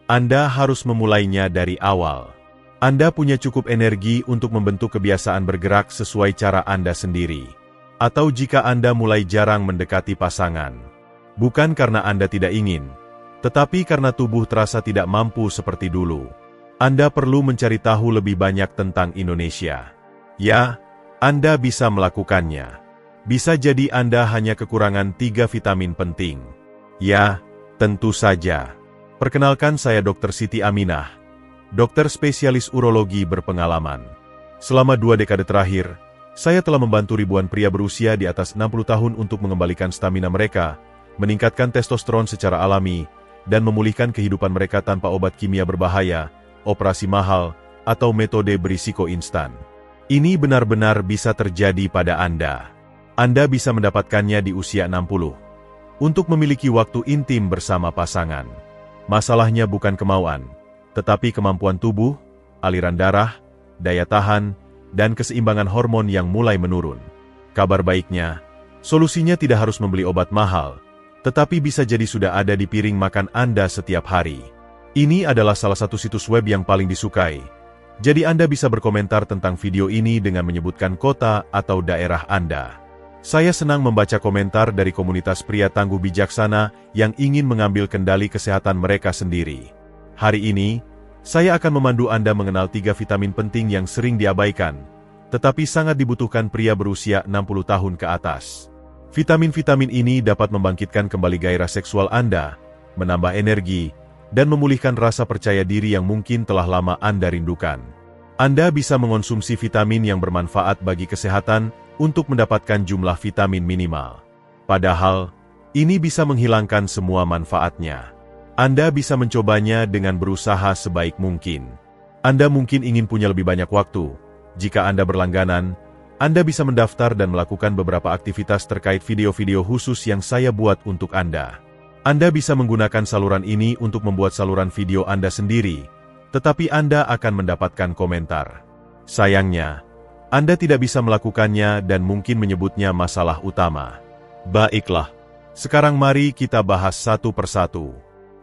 Anda harus memulainya dari awal. Anda punya cukup energi untuk membentuk kebiasaan bergerak sesuai cara Anda sendiri. Atau jika Anda mulai jarang mendekati pasangan. Bukan karena Anda tidak ingin, tetapi karena tubuh terasa tidak mampu seperti dulu. Anda perlu mencari tahu lebih banyak tentang Indonesia. Ya, Anda bisa melakukannya. Bisa jadi Anda hanya kekurangan 3 vitamin penting. Ya, tentu saja. Perkenalkan, saya Dr. Siti Aminah, dokter spesialis urologi berpengalaman. Selama 2 dekade terakhir, saya telah membantu ribuan pria berusia di atas 60 tahun untuk mengembalikan stamina mereka, meningkatkan testosteron secara alami, dan memulihkan kehidupan mereka tanpa obat kimia berbahaya, operasi mahal, atau metode berisiko instan. Ini benar-benar bisa terjadi pada Anda. Anda bisa mendapatkannya di usia 60. Untuk memiliki waktu intim bersama pasangan. Masalahnya bukan kemauan, tetapi kemampuan tubuh, aliran darah, daya tahan, dan keseimbangan hormon yang mulai menurun. Kabar baiknya, solusinya tidak harus membeli obat mahal, tetapi bisa jadi sudah ada di piring makan Anda setiap hari. Ini adalah salah satu situs web yang paling disukai. Jadi Anda bisa berkomentar tentang video ini dengan menyebutkan kota atau daerah Anda. Saya senang membaca komentar dari komunitas pria tangguh bijaksana yang ingin mengambil kendali kesehatan mereka sendiri. Hari ini, saya akan memandu Anda mengenal 3 vitamin penting yang sering diabaikan, tetapi sangat dibutuhkan pria berusia 60 tahun ke atas. Vitamin-vitamin ini dapat membangkitkan kembali gairah seksual Anda, menambah energi, dan memulihkan rasa percaya diri yang mungkin telah lama Anda rindukan. Anda bisa mengonsumsi vitamin yang bermanfaat bagi kesehatan untuk mendapatkan jumlah vitamin minimal. Padahal, ini bisa menghilangkan semua manfaatnya. Anda bisa mencobanya dengan berusaha sebaik mungkin. Anda mungkin ingin punya lebih banyak waktu. Jika Anda berlangganan, Anda bisa mendaftar dan melakukan beberapa aktivitas terkait video-video khusus yang saya buat untuk Anda. Anda bisa menggunakan saluran ini untuk membuat saluran video Anda sendiri, tetapi Anda akan mendapatkan komentar. Sayangnya, Anda tidak bisa melakukannya dan mungkin menyebutnya masalah utama. Baiklah, sekarang mari kita bahas satu persatu.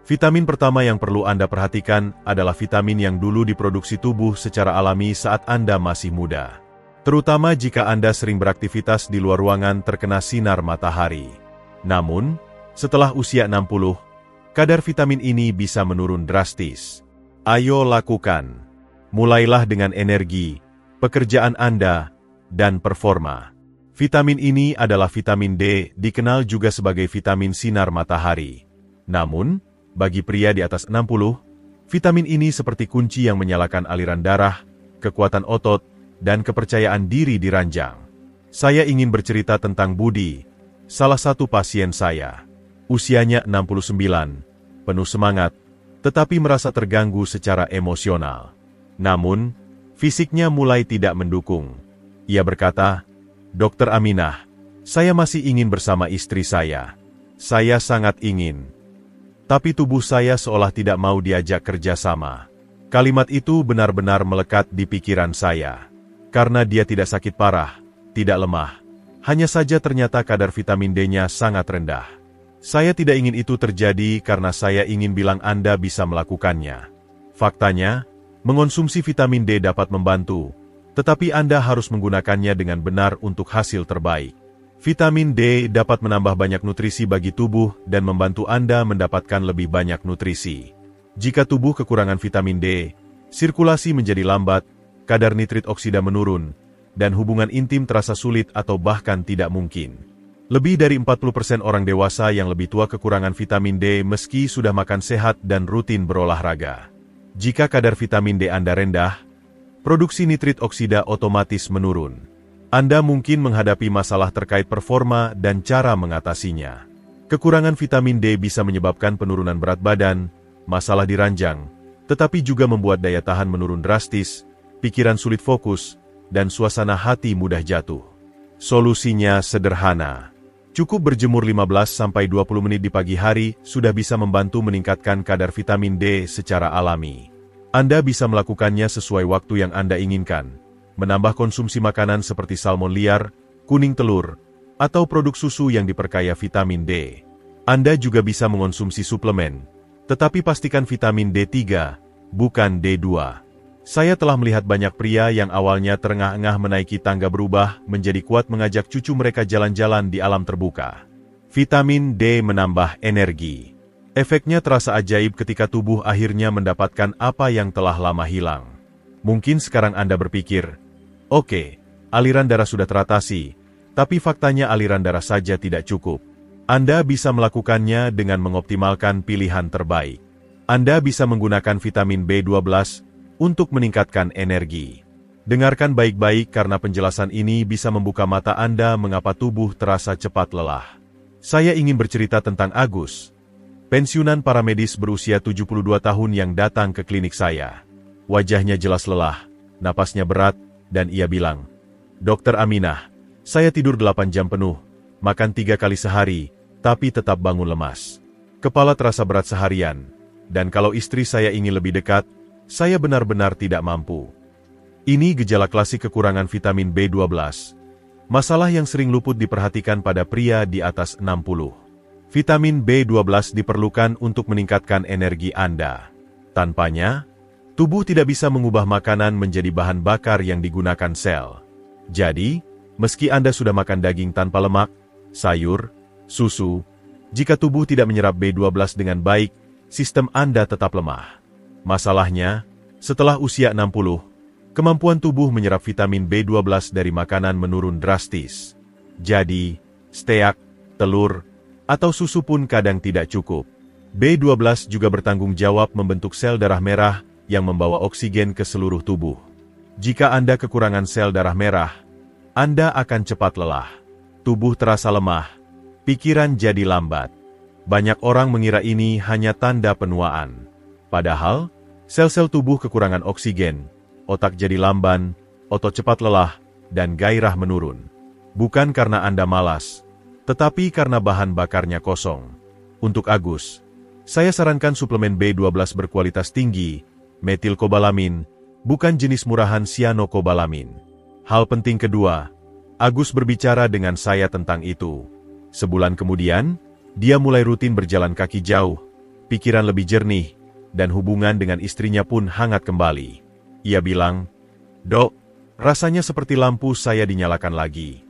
Vitamin pertama yang perlu Anda perhatikan adalah vitamin yang dulu diproduksi tubuh secara alami saat Anda masih muda. Terutama jika Anda sering beraktivitas di luar ruangan terkena sinar matahari. Namun, setelah usia 60, kadar vitamin ini bisa menurun drastis. Ayo lakukan. Mulailah dengan energi, pekerjaan Anda, dan performa. Vitamin ini adalah vitamin D, dikenal juga sebagai vitamin sinar matahari. Namun, bagi pria di atas 60, vitamin ini seperti kunci yang menyalakan aliran darah, kekuatan otot, dan kepercayaan diri di ranjang. Saya ingin bercerita tentang Budi, salah satu pasien saya. Usianya 69, penuh semangat, tetapi merasa terganggu secara emosional. Namun, fisiknya mulai tidak mendukung. Ia berkata, "Dokter Aminah, saya masih ingin bersama istri saya. Saya sangat ingin. Tapi tubuh saya seolah tidak mau diajak kerja sama." Kalimat itu benar-benar melekat di pikiran saya. Karena dia tidak sakit parah, tidak lemah. Hanya saja ternyata kadar vitamin D-nya sangat rendah. Saya tidak ingin itu terjadi karena saya ingin bilang Anda bisa melakukannya. Faktanya, mengonsumsi vitamin D dapat membantu, tetapi Anda harus menggunakannya dengan benar untuk hasil terbaik. Vitamin D dapat menambah banyak nutrisi bagi tubuh dan membantu Anda mendapatkan lebih banyak nutrisi. Jika tubuh kekurangan vitamin D, sirkulasi menjadi lambat, kadar nitrit oksida menurun, dan hubungan intim terasa sulit atau bahkan tidak mungkin. Lebih dari 40% orang dewasa yang lebih tua kekurangan vitamin D meski sudah makan sehat dan rutin berolahraga. Jika kadar vitamin D Anda rendah, produksi nitrit oksida otomatis menurun. Anda mungkin menghadapi masalah terkait performa dan cara mengatasinya. Kekurangan vitamin D bisa menyebabkan penurunan berat badan, masalah di ranjang, tetapi juga membuat daya tahan menurun drastis, pikiran sulit fokus, dan suasana hati mudah jatuh. Solusinya sederhana. Cukup berjemur 15-20 menit di pagi hari sudah bisa membantu meningkatkan kadar vitamin D secara alami. Anda bisa melakukannya sesuai waktu yang Anda inginkan. Menambah konsumsi makanan seperti salmon liar, kuning telur, atau produk susu yang diperkaya vitamin D. Anda juga bisa mengonsumsi suplemen. Tetapi pastikan vitamin D3, bukan D2. Saya telah melihat banyak pria yang awalnya terengah-engah menaiki tangga berubah menjadi kuat mengajak cucu mereka jalan-jalan di alam terbuka. Vitamin D menambah energi. Efeknya terasa ajaib ketika tubuh akhirnya mendapatkan apa yang telah lama hilang. Mungkin sekarang Anda berpikir, oke, aliran darah sudah teratasi, tapi faktanya aliran darah saja tidak cukup. Anda bisa melakukannya dengan mengoptimalkan pilihan terbaik. Anda bisa menggunakan vitamin B12 untuk meningkatkan energi. Dengarkan baik-baik karena penjelasan ini bisa membuka mata Anda mengapa tubuh terasa cepat lelah. Saya ingin bercerita tentang Agus, pensiunan paramedis berusia 72 tahun yang datang ke klinik saya. Wajahnya jelas lelah, napasnya berat, dan ia bilang, "Dokter Aminah, saya tidur 8 jam penuh, makan 3 kali sehari, tapi tetap bangun lemas. Kepala terasa berat seharian, dan kalau istri saya ingin lebih dekat, saya benar-benar tidak mampu." Ini gejala klasik kekurangan vitamin B12. Masalah yang sering luput diperhatikan pada pria di atas 60. Vitamin B12 diperlukan untuk meningkatkan energi Anda. Tanpanya, tubuh tidak bisa mengubah makanan menjadi bahan bakar yang digunakan sel. Jadi, meski Anda sudah makan daging tanpa lemak, sayur, susu, jika tubuh tidak menyerap B12 dengan baik, sistem Anda tetap lemah. Masalahnya, setelah usia 60, kemampuan tubuh menyerap vitamin B12 dari makanan menurun drastis. Jadi, steak, telur, atau susu pun kadang tidak cukup. B12 juga bertanggung jawab membentuk sel darah merah yang membawa oksigen ke seluruh tubuh. Jika Anda kekurangan sel darah merah, Anda akan cepat lelah. Tubuh terasa lemah, pikiran jadi lambat. Banyak orang mengira ini hanya tanda penuaan. Padahal, sel-sel tubuh kekurangan oksigen, otak jadi lamban, otot cepat lelah, dan gairah menurun. Bukan karena Anda malas, tetapi karena bahan bakarnya kosong. Untuk Agus, saya sarankan suplemen B12 berkualitas tinggi, metilkobalamin, bukan jenis murahan cyanokobalamin. Hal penting kedua, Agus berbicara dengan saya tentang itu. Sebulan kemudian, dia mulai rutin berjalan kaki jauh, pikiran lebih jernih, dan hubungan dengan istrinya pun hangat kembali. Ia bilang, "Dok, rasanya seperti lampu saya dinyalakan lagi."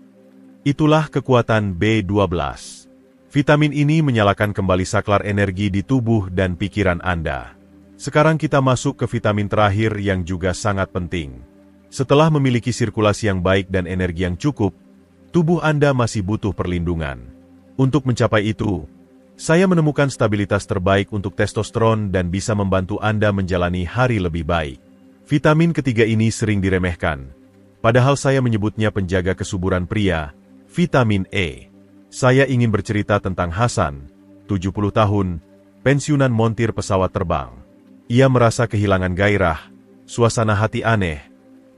Itulah kekuatan B12. Vitamin ini menyalakan kembali saklar energi di tubuh dan pikiran Anda. Sekarang kita masuk ke vitamin terakhir yang juga sangat penting. Setelah memiliki sirkulasi yang baik dan energi yang cukup, tubuh Anda masih butuh perlindungan. Untuk mencapai itu, saya menemukan stabilitas terbaik untuk testosteron dan bisa membantu Anda menjalani hari lebih baik. Vitamin ketiga ini sering diremehkan, padahal saya menyebutnya penjaga kesuburan pria, vitamin E. Saya ingin bercerita tentang Hasan, 70 tahun, pensiunan montir pesawat terbang. Ia merasa kehilangan gairah, suasana hati aneh,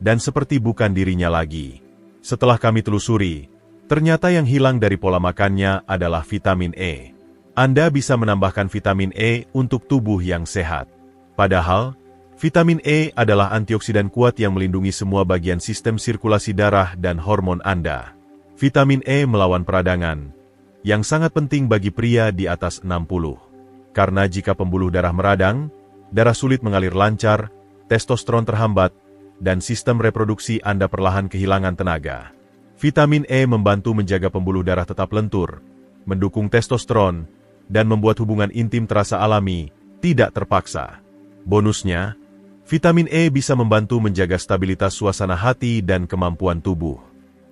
dan seperti bukan dirinya lagi. Setelah kami telusuri, ternyata yang hilang dari pola makannya adalah vitamin E. Anda bisa menambahkan vitamin E untuk tubuh yang sehat. Padahal, vitamin E adalah antioksidan kuat yang melindungi semua bagian sistem sirkulasi darah dan hormon Anda. Vitamin E melawan peradangan, yang sangat penting bagi pria di atas 60. Karena jika pembuluh darah meradang, darah sulit mengalir lancar, testosteron terhambat, dan sistem reproduksi Anda perlahan kehilangan tenaga. Vitamin E membantu menjaga pembuluh darah tetap lentur, mendukung testosteron, dan membuat hubungan intim terasa alami, tidak terpaksa. Bonusnya, vitamin E bisa membantu menjaga stabilitas suasana hati dan kemampuan tubuh.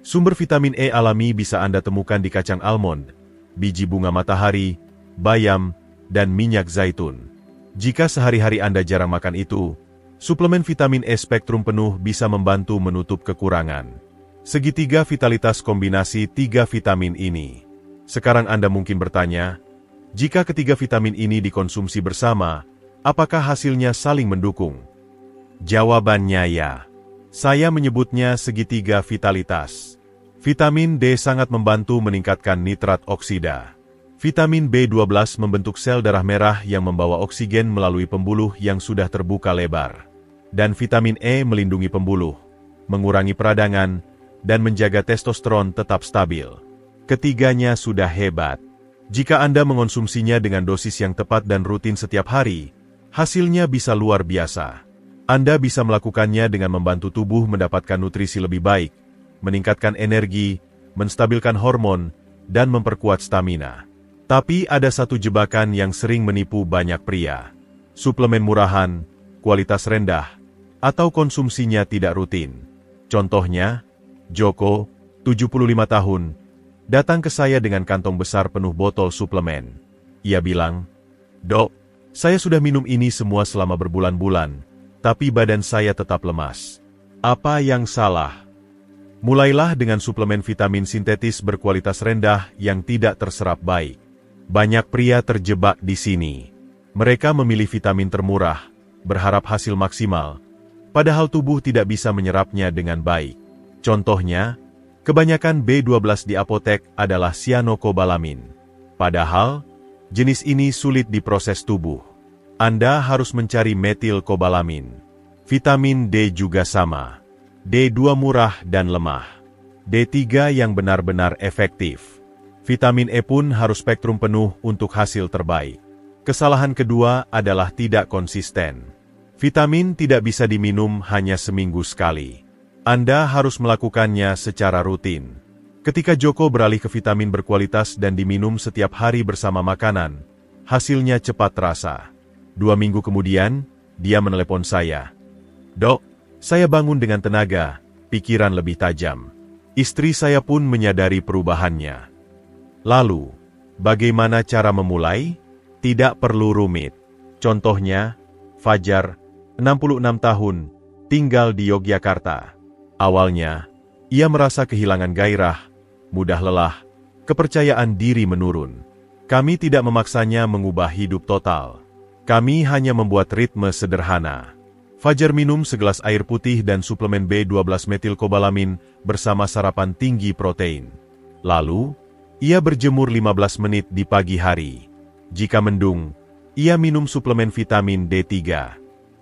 Sumber vitamin E alami bisa Anda temukan di kacang almond, biji bunga matahari, bayam, dan minyak zaitun. Jika sehari-hari Anda jarang makan itu, suplemen vitamin E spektrum penuh bisa membantu menutup kekurangan. Segitiga vitalitas kombinasi 3 vitamin ini. Sekarang Anda mungkin bertanya, jika ketiga vitamin ini dikonsumsi bersama, apakah hasilnya saling mendukung? Jawabannya ya. Saya menyebutnya segitiga vitalitas. Vitamin D sangat membantu meningkatkan nitrat oksida. Vitamin B12 membentuk sel darah merah yang membawa oksigen melalui pembuluh yang sudah terbuka lebar. Dan vitamin E melindungi pembuluh, mengurangi peradangan, dan menjaga testosteron tetap stabil. Ketiganya sudah hebat. Jika Anda mengonsumsinya dengan dosis yang tepat dan rutin setiap hari, hasilnya bisa luar biasa. Anda bisa melakukannya dengan membantu tubuh mendapatkan nutrisi lebih baik, meningkatkan energi, menstabilkan hormon, dan memperkuat stamina. Tapi ada satu jebakan yang sering menipu banyak pria. Suplemen murahan, kualitas rendah, atau konsumsinya tidak rutin. Contohnya, Joko, 75 tahun, datang ke saya dengan kantong besar penuh botol suplemen. Ia bilang, "Dok, saya sudah minum ini semua selama berbulan-bulan, tapi badan saya tetap lemas. Apa yang salah?" Mulailah dengan suplemen vitamin sintetis berkualitas rendah yang tidak terserap baik. Banyak pria terjebak di sini. Mereka memilih vitamin termurah, berharap hasil maksimal, padahal tubuh tidak bisa menyerapnya dengan baik. Contohnya, kebanyakan B12 di apotek adalah cyanocobalamin. Padahal, jenis ini sulit diproses tubuh. Anda harus mencari metilkobalamin. Vitamin D juga sama. D2 murah dan lemah. D3 yang benar-benar efektif. Vitamin E pun harus spektrum penuh untuk hasil terbaik. Kesalahan kedua adalah tidak konsisten. Vitamin tidak bisa diminum hanya seminggu sekali. Anda harus melakukannya secara rutin. Ketika Joko beralih ke vitamin berkualitas dan diminum setiap hari bersama makanan, hasilnya cepat terasa. 2 minggu kemudian, dia menelepon saya. "Dok, saya bangun dengan tenaga, pikiran lebih tajam." Istri saya pun menyadari perubahannya. Lalu, bagaimana cara memulai? Tidak perlu rumit. Contohnya, Fajar, 66 tahun, tinggal di Yogyakarta. Awalnya, ia merasa kehilangan gairah, mudah lelah, kepercayaan diri menurun. Kami tidak memaksanya mengubah hidup total. Kami hanya membuat ritme sederhana. Fajar minum segelas air putih dan suplemen B12 metilkobalamin bersama sarapan tinggi protein. Lalu, ia berjemur 15 menit di pagi hari. Jika mendung, ia minum suplemen vitamin D3.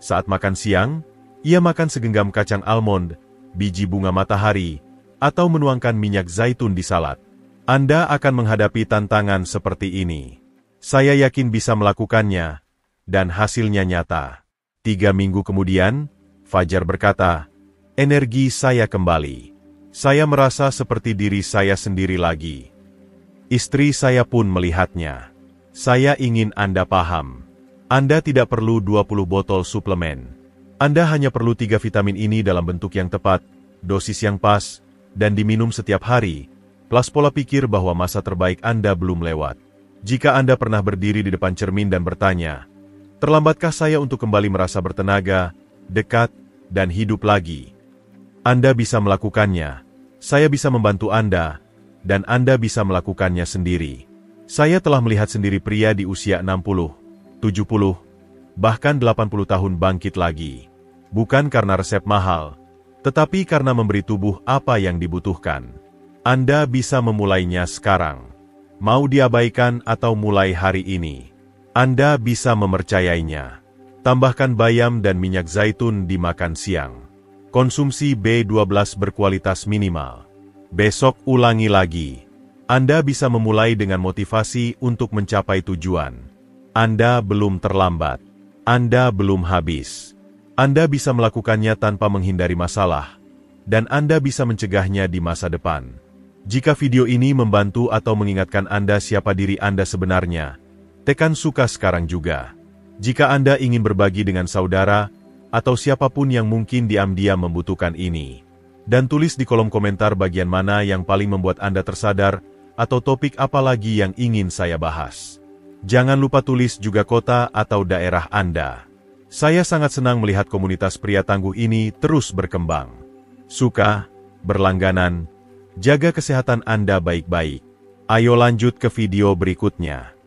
Saat makan siang, ia makan segenggam kacang almond, biji bunga matahari, atau menuangkan minyak zaitun di salad. Anda akan menghadapi tantangan seperti ini. Saya yakin bisa melakukannya, dan hasilnya nyata. 3 minggu kemudian, Fajar berkata, "Energi saya kembali. Saya merasa seperti diri saya sendiri lagi." Istri saya pun melihatnya. "Saya ingin Anda paham. Anda tidak perlu 20 botol suplemen. Anda hanya perlu 3 vitamin ini dalam bentuk yang tepat, dosis yang pas, dan diminum setiap hari, plus pola pikir bahwa masa terbaik Anda belum lewat. Jika Anda pernah berdiri di depan cermin dan bertanya, 'Terlambatkah saya untuk kembali merasa bertenaga, dekat, dan hidup lagi?' Anda bisa melakukannya. Saya bisa membantu Anda, dan Anda bisa melakukannya sendiri. Saya telah melihat sendiri pria di usia 60, 70, bahkan 80 tahun bangkit lagi. Bukan karena resep mahal, tetapi karena memberi tubuh apa yang dibutuhkan. Anda bisa memulainya sekarang. Mau diabaikan atau mulai hari ini, Anda bisa mempercayainya. Tambahkan bayam dan minyak zaitun di makan siang. Konsumsi B12 berkualitas minimal. Besok ulangi lagi. Anda bisa memulai dengan motivasi untuk mencapai tujuan. Anda belum terlambat. Anda belum habis. Anda bisa melakukannya tanpa menghindari masalah, dan Anda bisa mencegahnya di masa depan. Jika video ini membantu atau mengingatkan Anda siapa diri Anda sebenarnya, tekan suka sekarang juga. Jika Anda ingin berbagi dengan saudara, atau siapapun yang mungkin diam-diam membutuhkan ini, dan tulis di kolom komentar bagian mana yang paling membuat Anda tersadar, atau topik apa lagi yang ingin saya bahas. Jangan lupa tulis juga kota atau daerah Anda. Saya sangat senang melihat komunitas pria tangguh ini terus berkembang. Suka, berlangganan, jaga kesehatan Anda baik-baik. Ayo lanjut ke video berikutnya.